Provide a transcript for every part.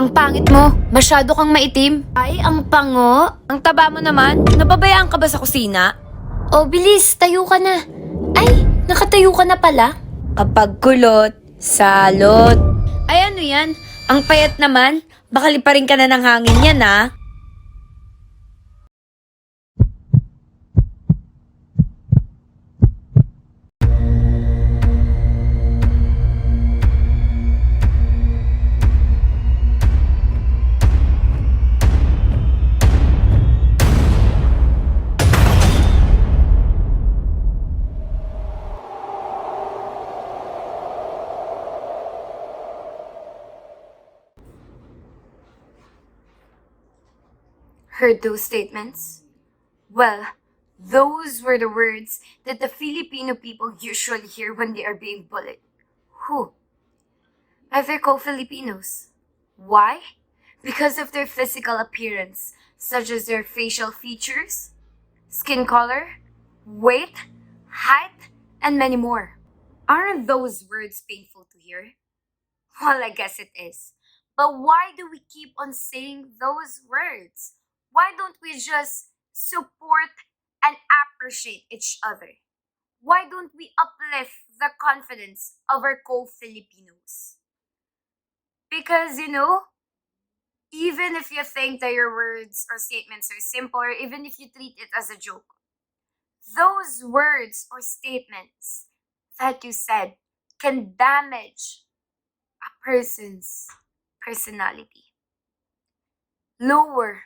Ang pangit mo. Masyado kang maitim. Ay, ang pango. Ang taba mo naman. Nababayaan ka ba sa kusina? Oh, bilis. Tayo ka na. Ay, nakatayo ka na pala. Kapag kulot, salot. Ay, ano yan? Ang payat naman. Baka liparin ka na ng hangin yan, ah. Heard those statements? Well, those were the words that the Filipino people usually hear when they are being bullied. Who? They're called Filipinos. Why? Because of their physical appearance, such as their facial features, skin color, weight, height, and many more. Aren't those words painful to hear? Well, I guess it is. But why do we keep on saying those words? Why don't we just support and appreciate each other? Why don't we uplift the confidence of our co-Filipinos? Because, even if you think that your words or statements are simple, or even if you treat it as a joke, those words or statements that you said can damage a person's personality, lower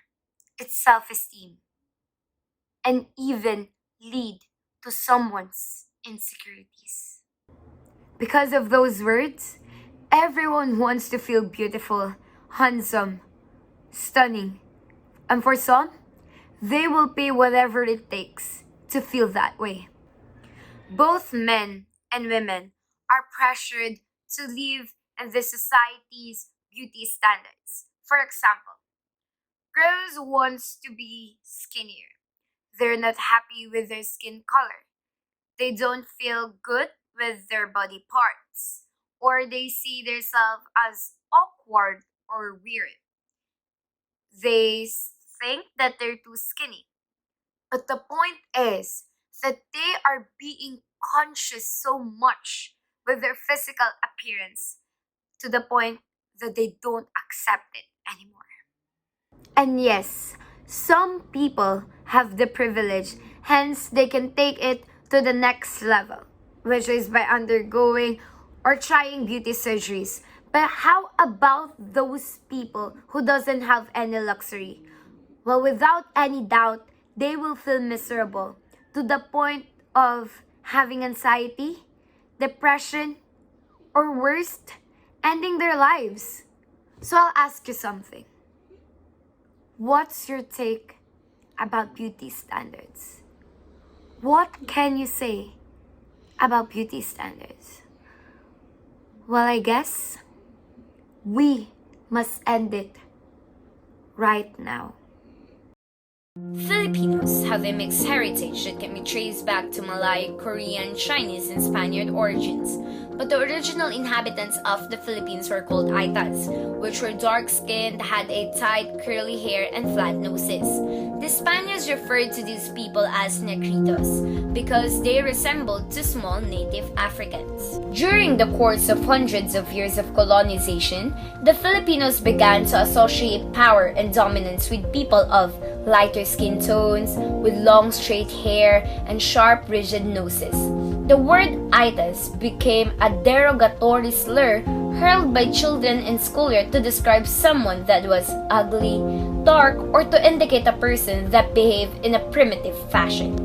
its self-esteem, and even lead to someone's insecurities. Because of those words, everyone wants to feel beautiful, handsome, stunning. And for some, they will pay whatever it takes to feel that way. Both men and women are pressured to live in the society's beauty standards. For example, girls wants to be skinnier. They're not happy with their skin color. They don't feel good with their body parts. Or they see themselves as awkward or weird. They think that they're too skinny. But the point is that they are being conscious so much with their physical appearance to the point that they don't accept it anymore. And yes, some people have the privilege, hence they can take it to the next level, which is by undergoing or trying beauty surgeries. But how about those people who doesn't have any luxury? Well, without any doubt, they will feel miserable to the point of having anxiety, depression, or worst, ending their lives. So I'll ask you something. What's your take about beauty standards? What can you say about beauty standards? Well, I guess we must end it right now. Filipinos have a mixed heritage that can be traced back to Malay, Korean, Chinese, and Spaniard origins. But the original inhabitants of the Philippines were called Aitas, which were dark-skinned, had a tight, curly hair, and flat noses. The Spaniards referred to these people as negritos because they resembled to small native Africans. During the course of hundreds of years of colonization, the Filipinos began to associate power and dominance with people of lighter skin tones, with long straight hair, and sharp rigid noses. The word Aitas became a derogatory slur hurled by children in schoolyard to describe someone that was ugly, dark, or to indicate a person that behaved in a primitive fashion.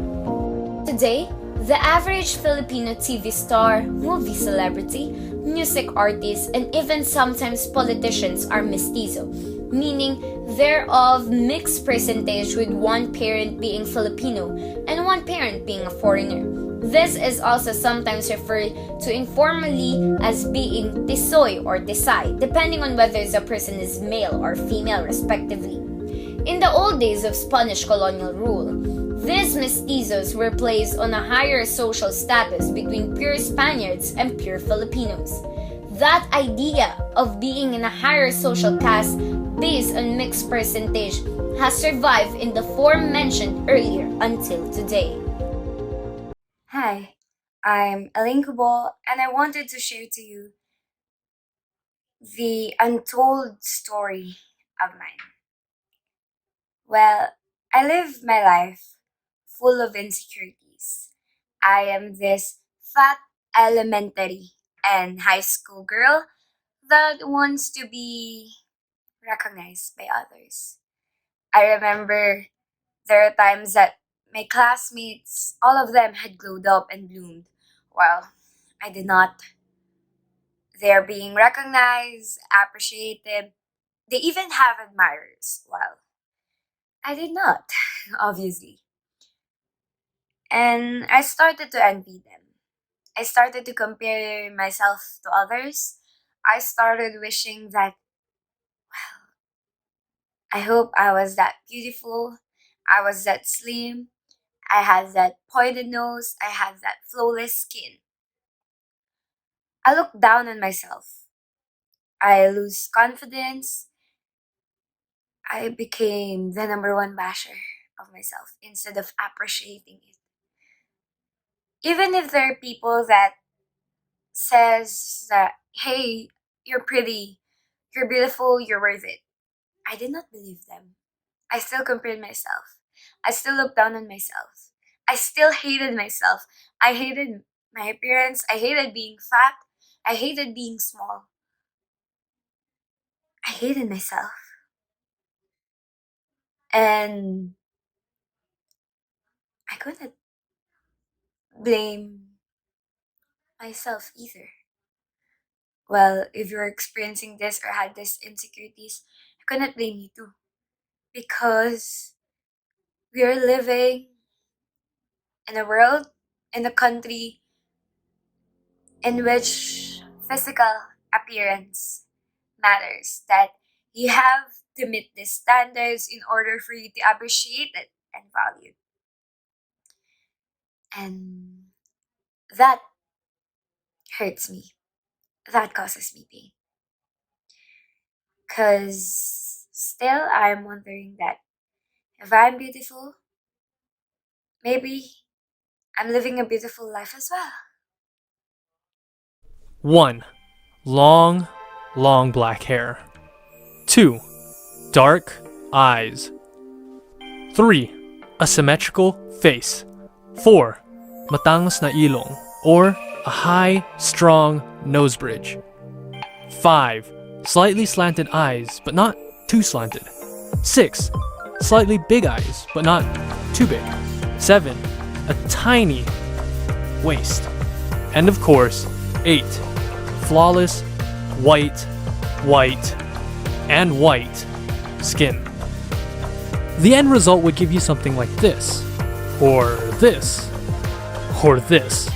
Today, the average Filipino TV star, movie celebrity, music artist, and even sometimes politicians are mestizo, meaning they're of mixed percentage with one parent being Filipino and one parent being a foreigner. This is also sometimes referred to informally as being tisoy or tisay, depending on whether the person is male or female respectively. In the old days of Spanish colonial rule, these mestizos were placed on a higher social status between pure Spaniards and pure Filipinos. that idea of being in a higher social caste based on mixed percentage has survived in the form mentioned earlier until today. Hi, I'm Adelaine Cubol, and I wanted to share to you the untold story of mine. Well, I live my life full of insecurities. I am this fat elementary and high school girl that wants to be recognized by others. I remember there are times that my classmates, all of them had glowed up and bloomed, while I did not. They're being recognized, appreciated. They even have admirers. Well, I did not, obviously. And I started to envy them. I started to compare myself to others. I started wishing that I hope I was that beautiful. I was that slim. I had that pointed nose. I had that flawless skin. I looked down on myself. I lose confidence. I became the number one basher of myself instead of appreciating it. Even if there are people that says that, hey, you're pretty, you're beautiful, you're worth it. I did not believe them. I still compared myself. I still looked down on myself. I still hated myself. I hated my appearance. I hated being fat. I hated being small. I hated myself. And I couldn't blame myself either. Well, if you're experiencing this or had these insecurities, I couldn't blame you too. Because we are living in a world, in a country in which physical appearance matters. That you have to meet these standards in order for you to appreciate it and value. And that hurts me. That causes me pain. Because still, I'm wondering that if I'm beautiful, maybe I'm living a beautiful life as well. 1. Long, long black hair. 2. Dark eyes. 3. A symmetrical face. 4. Matangos na ilong, or a high, strong nose bridge. 5. Slightly slanted eyes, but not too slanted. 6. Slightly big eyes, but not too big. 7. A tiny waist. And of course, 8. Flawless, white, and white skin. The end result would give you something like this, or this, or this.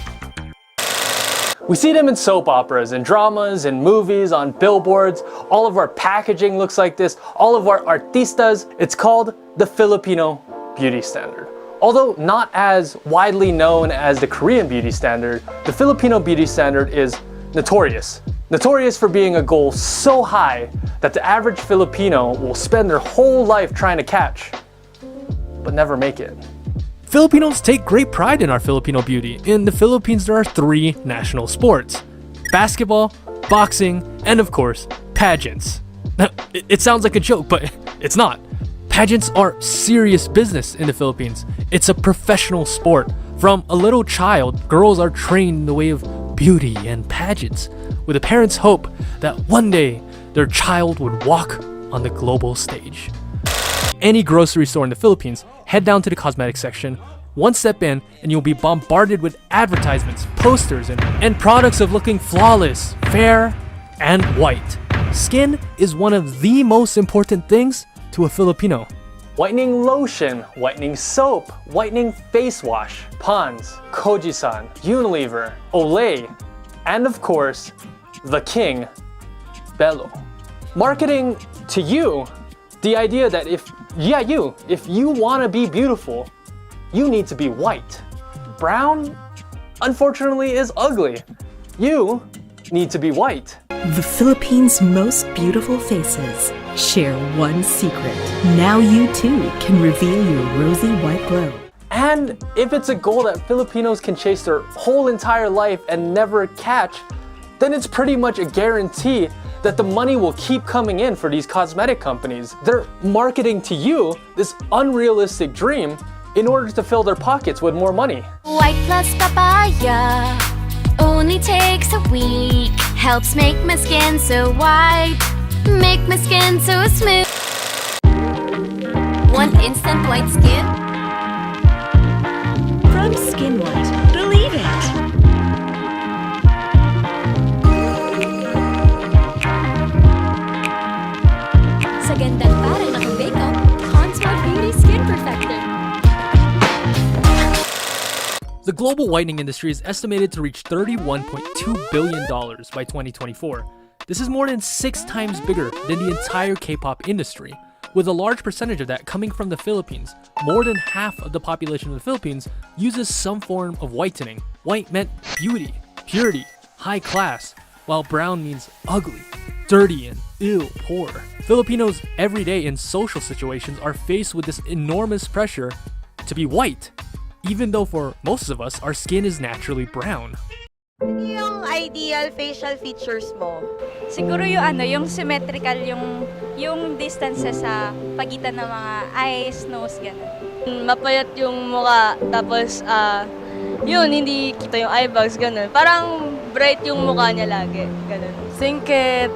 We see them in soap operas, in dramas, in movies, on billboards. All of our packaging looks like this. All of our artistas. It's called the Filipino beauty standard. Although not as widely known as the Korean beauty standard, the Filipino beauty standard is notorious. Notorious for being a goal so high that the average Filipino will spend their whole life trying to catch, but never make it. Filipinos take great pride in our Filipino beauty. In the Philippines, there are 3 national sports: basketball, boxing, and of course, pageants. It sounds like a joke, but it's not. Pageants are serious business in the Philippines. It's a professional sport. From a little child, girls are trained in the way of beauty and pageants, with the parents' hope that one day their child would walk on the global stage. Any grocery store in the Philippines, head down to the cosmetics section, one step in, and you'll be bombarded with advertisements, posters, and products of looking flawless, fair, and white. Skin is one of the most important things to a Filipino. Whitening lotion, whitening soap, whitening face wash, Pond's, Kojisan, Unilever, Olay, and of course, the king, Bello. Marketing to you the idea that if you want to be beautiful, you need to be white. Brown, unfortunately, is ugly. You need to be white. The Philippines' most beautiful faces share one secret. Now you too can reveal your rosy white glow. And if it's a goal that Filipinos can chase their whole entire life and never catch, then it's pretty much a guarantee that the money will keep coming in for these cosmetic companies. They're marketing to you this unrealistic dream in order to fill their pockets with more money. White plus papaya only takes a week. Helps make my skin so white, make my skin so smooth. Want instant white skin? From Skin White, believe it! Sa gandang pare naka-makeup, Contour Beauty Skin Perfector. The global whitening industry is estimated to reach $31.2 billion by 2024. This is more than 6 times bigger than the entire K-pop industry, with a large percentage of that coming from the Philippines. More than half of the population of the Philippines uses some form of whitening. White meant beauty, purity, high class, while brown means ugly, dirty, and ew, poor. Filipinos every day in social situations are faced with this enormous pressure to be white, even though for most of us, our skin is naturally brown. Yung ideal facial features mo? Siguro yung symmetrical, yung distances sa pagitan ng mga eyes, nose, gano'n. Mapayat yung mukha, tapos yun, hindi kita yung eye bags, ganun. Parang bright yung mukha niya lagi, ganun. Singkit,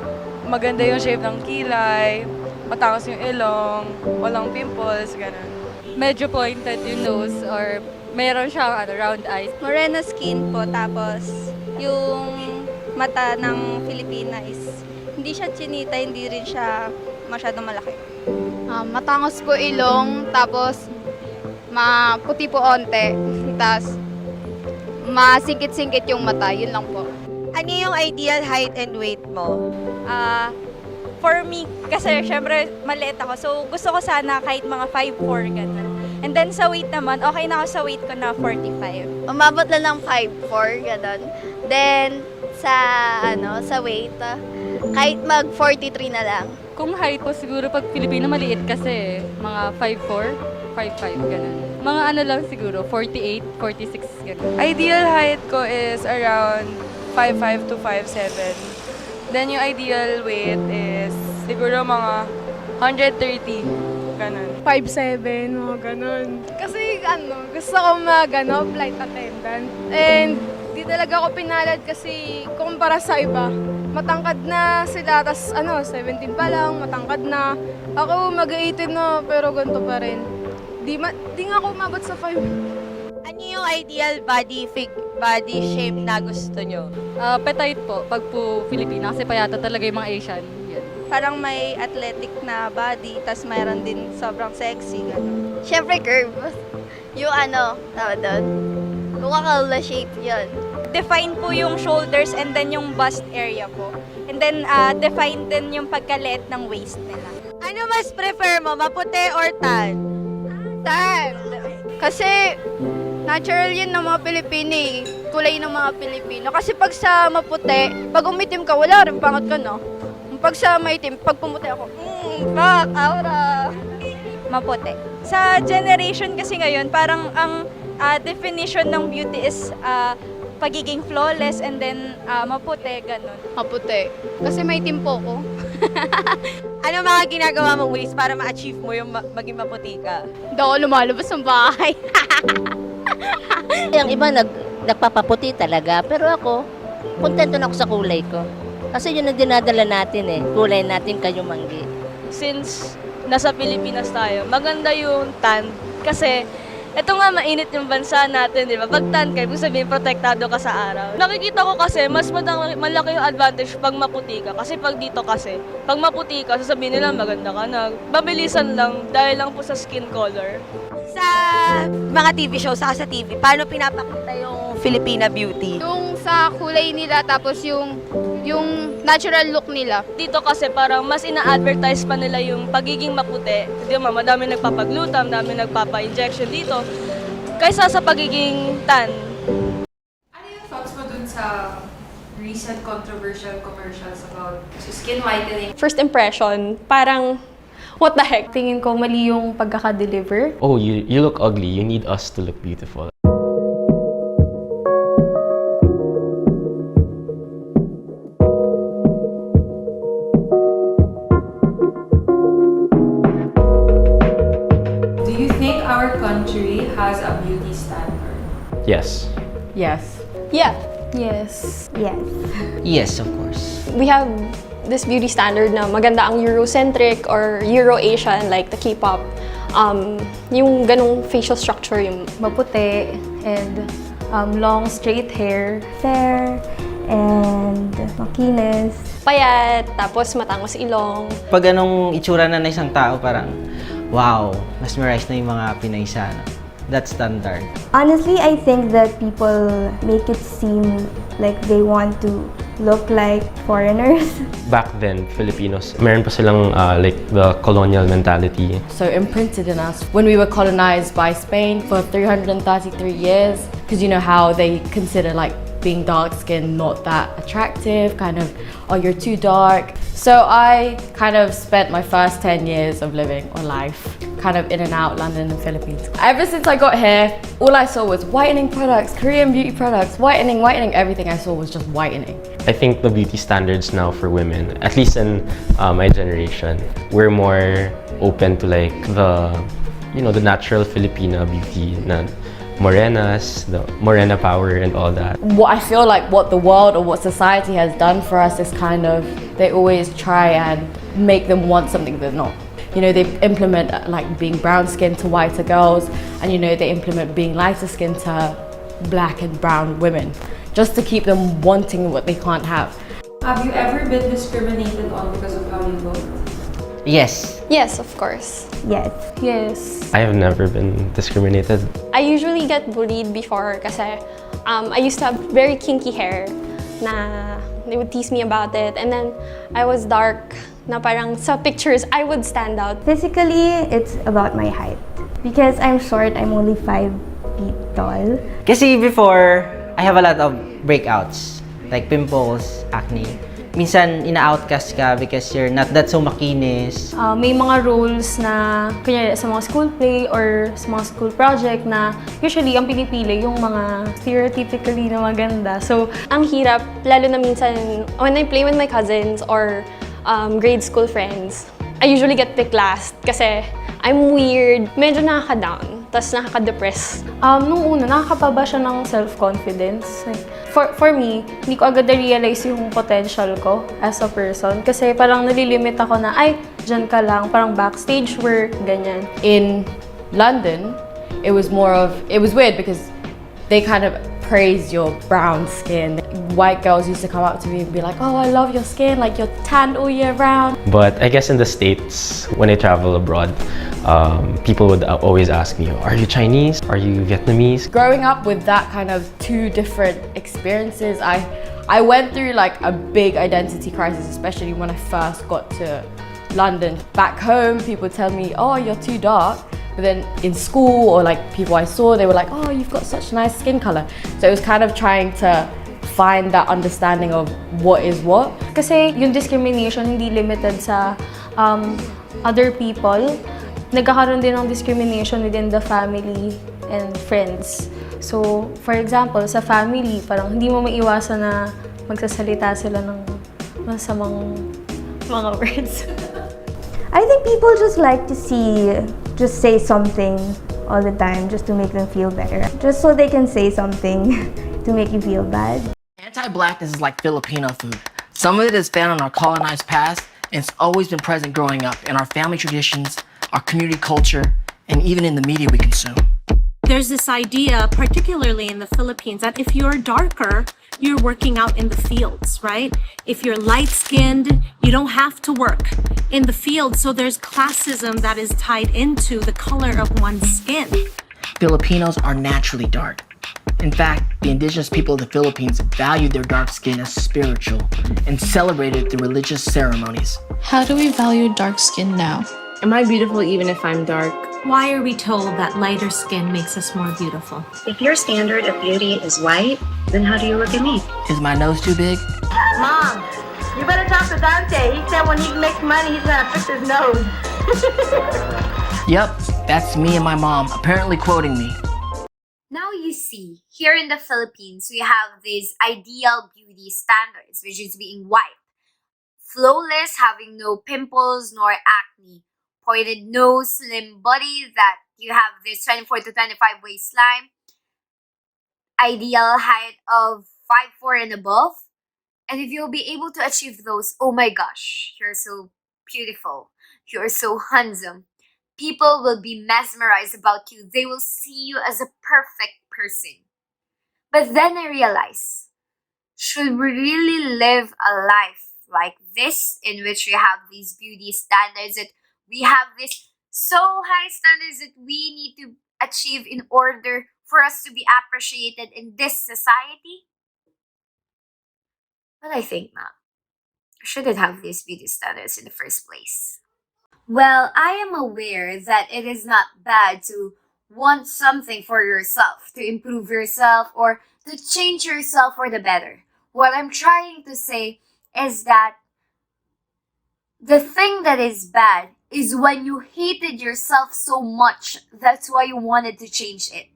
maganda yung shape ng kilay, matangos yung ilong, walang pimples, gano'n. Medyo pointed yung nose or meron siyang round eyes. Morena skin po, tapos yung mata ng Filipina is hindi siya chinita, hindi rin siya masyadong malaki. Matangos po ilong, tapos maputi po onte, tapos masingkit-singkit yung mata, yun lang po. Ano yung ideal height and weight mo? For me, kasi syempre maliit ako, so gusto ko sana kahit mga 5'4", gano'n. And then sa weight naman, okay na ako sa weight ko na 45. Umabot lang ng 5'4", gano'n. Then, sa weight, kahit mag 43 na lang. Kung height po siguro pag Pilipino maliit kasi, mga 5'4", 5'5", gano'n. Mga ano lang siguro, 48, 46, gano'n. Ideal height ko is around 5'5 to 5'7". Then yung ideal weight is siguro mga 130, ganun. 5'7", mga ganun. Kasi gusto ko flight attendant. And di talaga ako pinalad kasi kumpara sa iba. Matangkad na sila, tas 17 pa lang, matangkad na. Ako mag-18 na, pero ganito pa rin. Di nga ako umabot sa 5. Ano yung ideal body shape na gusto nyo? Petite po, pag po Filipina, kasi payata talaga yung mga Asian. Yan. Parang may athletic na body, tas mayroon din sobrang sexy. Gano'n. Siyempre curve. Yung tawag doon, Coca-Cola shape yun. Define po yung shoulders and then yung bust area po. And then define din yung pagkaliit ng waist nila. Ano mas prefer mo, maputi or tan? Tan. Kasi natural yun ng mga Pilipino eh. Kulay ng mga Pilipino. Kasi pag sa maputi, pag umitim ka, wala rin, pangat ka, no? Pag sa maitim, pag pumuti ako, pak, aura. Maputi. Sa generation kasi ngayon, parang ang definition ng beauty is pagiging flawless and then maputi, ganun. Maputi. Kasi maitim po ko. Ano mga ginagawa mong ways para ma-achieve mo yung maging maputi ka? Hindi ako lumalabas ng bahay. Yung iba nagpapaputi talaga, pero ako, kontento na ako sa kulay ko. Kasi yun ang dinadala natin kulay natin kayumanggi. Since nasa Pilipinas tayo, maganda yung tan kasi ito nga mainit yung bansa natin, di ba? Pag tan ka, ibig sabihin protektado ka sa araw. Nakikita ko kasi mas malaki yung advantage pag maputi ka. Kasi pag dito kasi, pag maputi ka, sasabihin nila maganda ka na. Babilisan lang dahil lang po sa skin color. Sa mga TV shows, sa TV, paano pinapakita yung Filipina beauty? Yung sa kulay nila, tapos yung natural look nila. Dito kasi parang mas ina-advertise pa nila yung pagiging maputi. Di ba, madami nagpapaglutam, madami nagpapa-injection dito. Kaysa sa pagiging tan. Ano yung thoughts mo dun sa recent controversial commercials about skin whitening. First impression, parang, what the heck? Tingin ko mali yung pagkaka-deliver. Oh, you look ugly. You need us to look beautiful. Do you think our country has a beauty standard? Yes. Yes. Yeah. Yes. Yes. Yes, of course. We have this beauty standard na maganda ang Eurocentric or Euro-Asian, like the K-pop. Yung ganong facial structure, yung Maputi and long straight hair. Fair and makinis. payat, tapos matangos ilong. Pag anong itsura na isang tao, parang, wow, mesmerized na yung mga Pinaysa. That's standard. Honestly, I think that people make it seem like they want to look like foreigners. Back then, Filipinos, meron pa silang like the colonial mentality. So imprinted in us when we were colonized by Spain for 333 years, because you know how they consider like being dark-skinned not that attractive, kind of, oh, you're too dark. So I kind of spent my first 10 years of living or life kind of in and out London and Philippines. Ever since I got here, all I saw was whitening products, Korean beauty products, whitening, everything I saw was just whitening. I think the beauty standards now for women, at least in my generation, we're more open to like the natural Filipina beauty, na morenas, the morena power and all that. What I feel like what the world or what society has done for us is kind of, they always try and make them want something they're not. You know, they implement like being brown skinned to whiter girls, and you know, they implement being lighter skinned to black and brown women, just to keep them wanting what they can't have. Have you ever been discriminated on because of how you look? Yes. Yes, of course. Yes. Yes. I have never been discriminated. I usually get bullied before kasi I used to have very kinky hair na they would tease me about it, and then I was dark na parang sa pictures I would stand out. Physically, it's about my height. Because I'm short, I'm only 5 feet tall. Kasi before, I have a lot of breakouts, like pimples, acne. Minsan, ina-outcast ka because you're not that so makinis. May mga roles na, kunyari sa mga school play or sa mga school project na usually ang pinipili yung mga stereotypically na maganda. So, Ang hirap, lalo na minsan when I play with my cousins or grade school friends, I usually get picked last kasi I'm weird, medyo nakaka-down, tas nakaka-depress. nung una, nakakapaba siya ng self-confidence. For me, hindi ko agad na-realize yung potential ko as a person. Kasi parang nalilimit ako na, ay, dyan ka lang, parang backstage work, ganyan. In London, it was weird because they kind of praised your brown skin. White girls used to come up to me and be like, oh, I love your skin, like you're tanned all year round. But I guess in the States, when I travel abroad, people would always ask me, are you Chinese? Are you Vietnamese? Growing up with that kind of two different experiences, I went through like a big identity crisis, especially when I first got to London. Back home, people tell me, oh, you're too dark. But then in school or like people I saw, they were like, oh, you've got such nice skin color. So it was kind of trying to find that understanding of what is what. Kasi yung discrimination hindi limited sa other people. Nagkakaroon din ng discrimination within the family and friends. So, for example, sa family, parang hindi mo maiwasan na magsasalita sila ng masamang mga words. I think people just like to just say something all the time just to make them feel better. Just so they can say something to make you feel bad. Anti-blackness is like Filipino food. Some of it is found in our colonized past, and it's always been present growing up in our family traditions, our community culture, and even in the media we consume. There's this idea, particularly in the Philippines, that if you're darker, you're working out in the fields, right? If you're light-skinned, you don't have to work in the field. So there's classism that is tied into the color of one's skin. Filipinos are naturally dark. In fact, the indigenous people of the Philippines valued their dark skin as spiritual and celebrated through religious ceremonies. How do we value dark skin now? Am I beautiful even if I'm dark? Why are we told that lighter skin makes us more beautiful? If your standard of beauty is white, then how do you look at me? Is my nose too big? Mom, you better talk to Dante. He said when he makes money, he's gonna fix his nose. Yep, that's me and my mom, apparently quoting me. Now you see, here in the Philippines, we have these ideal beauty standards, which is being white, flawless, having no pimples nor acne, pointed nose, slim body, that you have this 24 to 25 waistline, ideal height of 5'4" and above. And if you'll be able to achieve those, oh my gosh, you're so beautiful, you're so handsome. People will be mesmerized about you. They will see you as a perfect person. But then I realize, should we really live a life like this, in which we have these beauty standards, that we have this so high standards that we need to achieve in order for us to be appreciated in this society? But I think not. I shouldn't have these beauty standards in the first place. Well, I am aware that it is not bad to want something for yourself, to improve yourself, or to change yourself for the better. What I'm trying to say is that the thing that is bad is when you hated yourself so much, that's why you wanted to change it.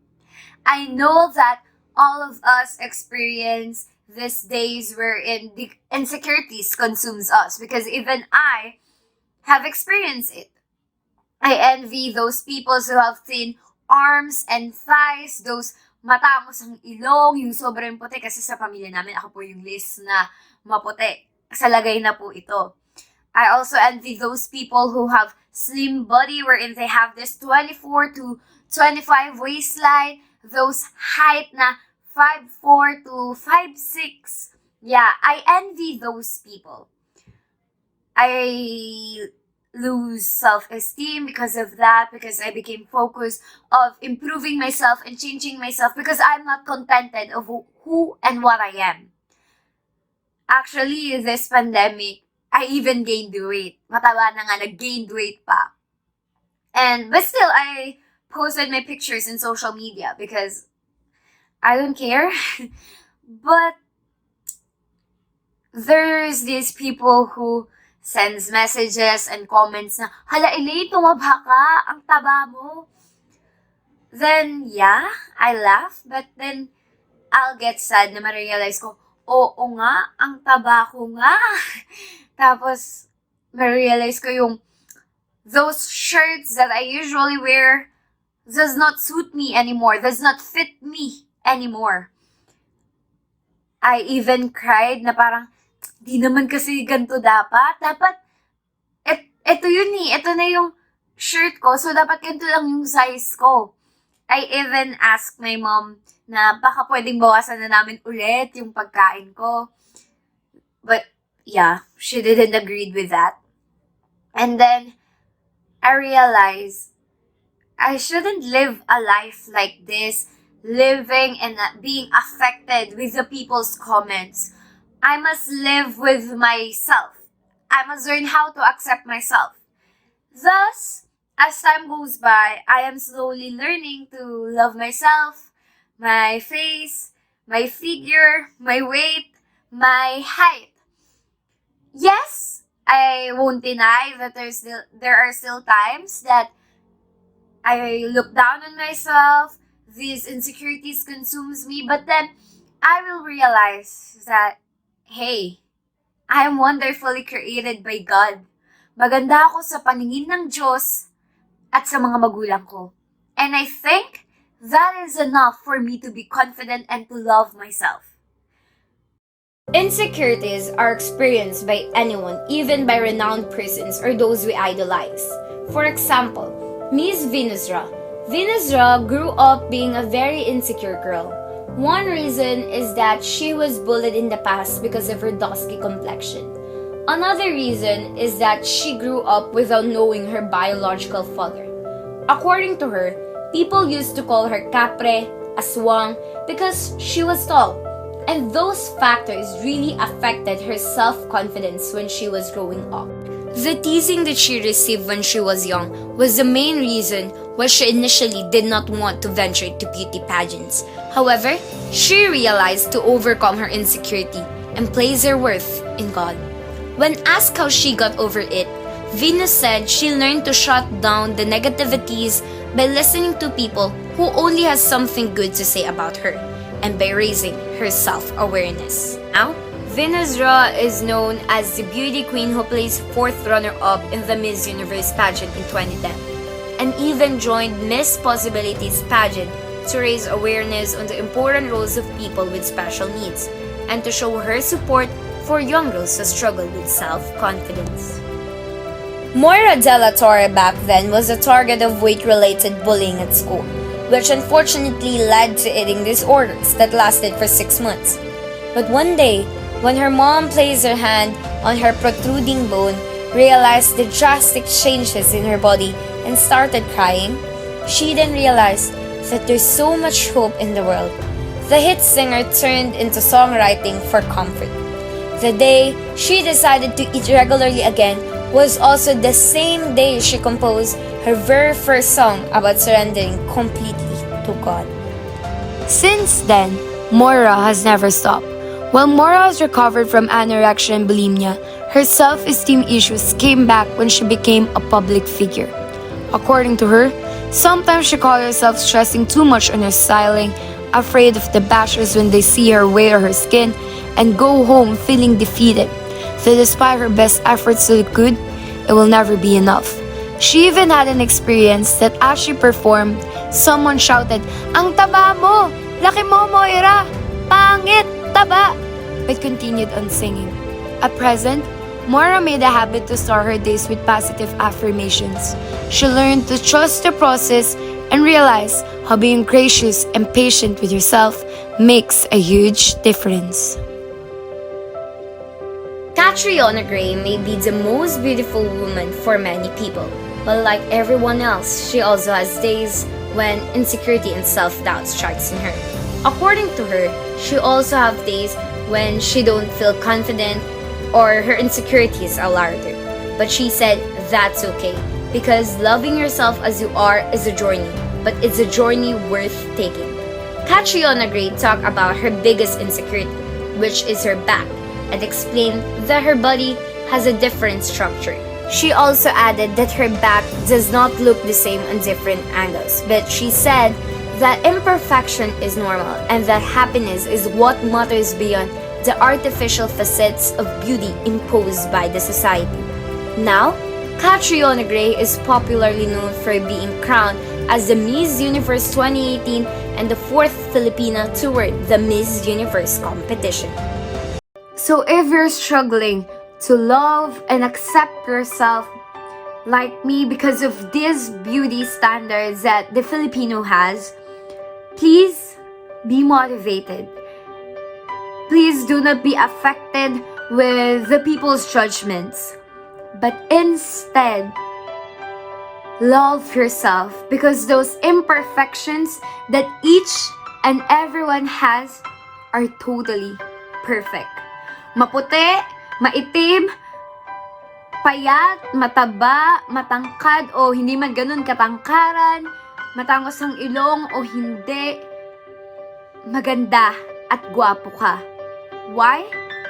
I know that all of us experience these days wherein the insecurities consumes us, because even I have experienced it. I envy those people who have thin arms and thighs, those matamos ang ilong, yung sobrang puti, kasi sa pamilya namin, ako po yung Lizz na maputi. Sa lagay na po ito. I also envy those people who have slim body wherein they have this 24 to 25 waistline, those height na 5'4" to 5'6". Yeah, I envy those people. I lose self-esteem because of that, because I became focused of improving myself and changing myself because I'm not contented of who and what I am. Actually, this pandemic, I even gained weight. Mataba na nga, nag-gained weight pa. But still, I posted my pictures in social media because I don't care. But there's these people who sends messages and comments na, hala Elaine, tumaba ka, ang taba mo. Then, yeah, I laugh, but then I'll get sad na ma-realize ko, oo nga, ang taba ko nga. Tapos, ma-realize ko yung those shirts that I usually wear does not suit me anymore, does not fit me anymore. I even cried na parang, di naman kasi ganito dapat. Dapat, ito yun eh. Ito na yung shirt ko. So, dapat ganito lang yung size ko. I even asked my mom na baka pwedeng bawasan na namin ulit yung pagkain ko. But, yeah, she didn't agree with that. And then, I realized I shouldn't live a life like this, living and being affected with the people's comments. I must live with myself. I must learn how to accept myself. Thus, as time goes by, I am slowly learning to love myself, my face, my figure, my weight, my height. Yes, I won't deny that there are still times that I look down on myself, these insecurities consumes me, but then I will realize that hey, I am wonderfully created by God. Maganda ako sa paningin ng Diyos at sa mga magulang ko. And I think that is enough for me to be confident and to love myself. Insecurities are experienced by anyone, even by renowned persons or those we idolize. For example, Miss Venusra. Venusra grew up being a very insecure girl. One reason is that she was bullied in the past because of her dusky complexion. Another reason is that she grew up without knowing her biological father. According to her, people used to call her Capre, Aswang, because she was tall. And those factors really affected her self-confidence when she was growing up. The teasing that she received when she was young was the main reason why she initially did not want to venture to beauty pageants. However, she realized to overcome her insecurity and place her worth in God. When asked how she got over it, Venus said she learned to shut down the negativities by listening to people who only has something good to say about her and by raising her self-awareness. Now, Venus Ra is known as the beauty queen who placed 4th runner-up in the Miss Universe pageant in 2010 and even joined Miss Possibilities pageant to raise awareness on the important roles of people with special needs and to show her support for young girls who struggle with self-confidence. Moira Della Torre back then was a target of weight-related bullying at school, which unfortunately led to eating disorders that lasted for 6 months. But one day, when her mom placed her hand on her protruding bone, realized the drastic changes in her body, and started crying, she then realized that there's so much hope in the world. The hit singer turned into songwriting for comfort. The day she decided to eat regularly again was also the same day she composed her very first song about surrendering completely to God. Since then, Moira has never stopped. While Moira has recovered from anorexia and bulimia, her self-esteem issues came back when she became a public figure. According to her, sometimes she called herself stressing too much on her styling, afraid of the bashers when they see her wear her skin, and go home feeling defeated. So despite her best efforts to look good, it will never be enough. She even had an experience that as she performed, someone shouted, "Ang taba mo! Laki mo, Moira! Pangit! Taba!" but continued on singing. At present, Moira made a habit to start her days with positive affirmations. She learned to trust the process and realize how being gracious and patient with yourself makes a huge difference. Catriona Gray may be the most beautiful woman for many people, but like everyone else, she also has days when insecurity and self-doubt strikes in her. According to her, she also have days when she don't feel confident or her insecurities alarm her. But she said that's okay because loving yourself as you are is a journey, but it's a journey worth taking. Catriona Gray talked about her biggest insecurity, which is her back, and explained that her body has a different structure. She also added that her back does not look the same on different angles, but she said that imperfection is normal and that happiness is what matters beyond the artificial facets of beauty imposed by the society. Now, Catriona Gray is popularly known for being crowned as the Miss Universe 2018 and the 4th Filipina to win the Miss Universe competition. So if you're struggling to love and accept yourself like me because of these beauty standards that the Filipino has, please be motivated. Please do not be affected with the people's judgments, but instead, love yourself because those imperfections that each and everyone has are totally perfect. Maputi, maitim, payat, mataba, matangkad o hindi man ganun katangkaran, matangos ang ilong o hindi, maganda at gwapo ka. Why?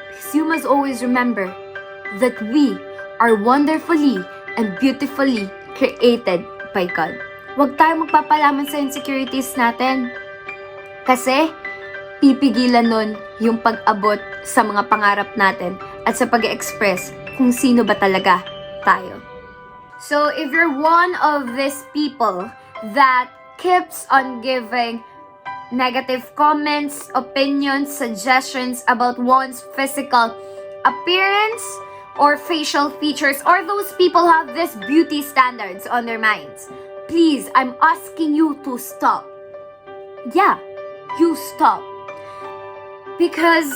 Because you must always remember that we are wonderfully and beautifully created by God. Huwag tayo magpapalaman sa insecurities natin. Kasi, pipigilan nun yung pag-abot sa mga pangarap natin at sa pag-express kung sino ba talaga tayo. So, if you're one of these people that keeps on giving negative comments, opinions, suggestions about one's physical appearance or facial features, or those people have these beauty standards on their minds, please, I'm asking you to stop. Yeah, you stop. Because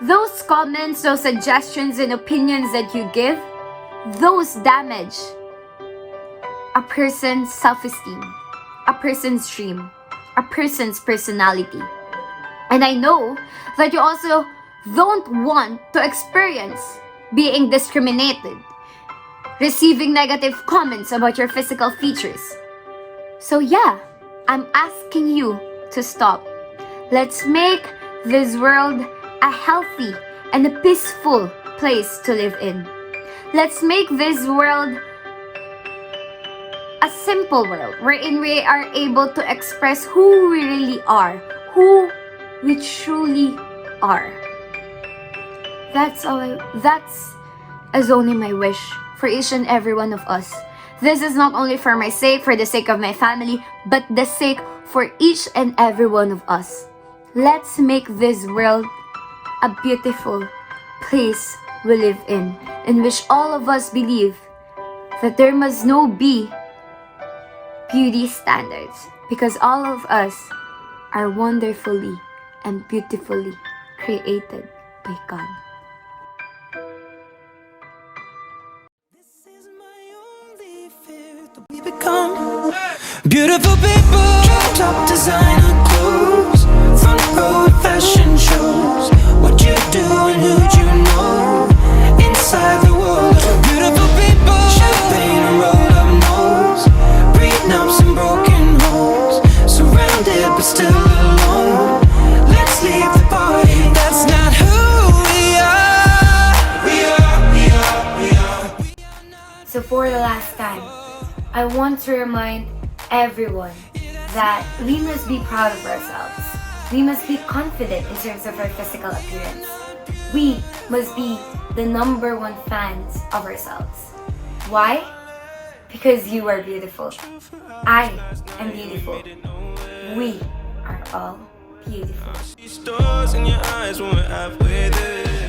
those comments, those suggestions and opinions that you give, those damage a person's self-esteem, a person's dream, a person's personality. And I know that you also don't want to experience being discriminated, receiving negative comments about your physical features. So yeah, I'm asking you to stop. Let's make this world a healthy and a peaceful place to live in. Let's make this world a simple world wherein we are able to express who we really are, who we truly are. That's only my wish for each and every one of us. This is not only for my sake, for the sake of my family, but the sake for each and every one of us. Let's make this world a beautiful place we live in which all of us believe that there must no be beauty standards, because all of us are wonderfully and beautifully created by God. We become beautiful people, top designer clothes, front row fashion shows. What you do and who'd you know? Inside the world of beautiful people, champagne and roll up nose, prenups and broken homes, surrounded but still alone. Let's leave the party. That's not who we are. We are. So for the last time, I want to remind everyone that we must be proud of ourselves. We must be confident in terms of our physical appearance. We must be the #1 fans of ourselves. Why? Because you are beautiful. I am beautiful. We are all beautiful. Stars in your eyes when we're halfway there.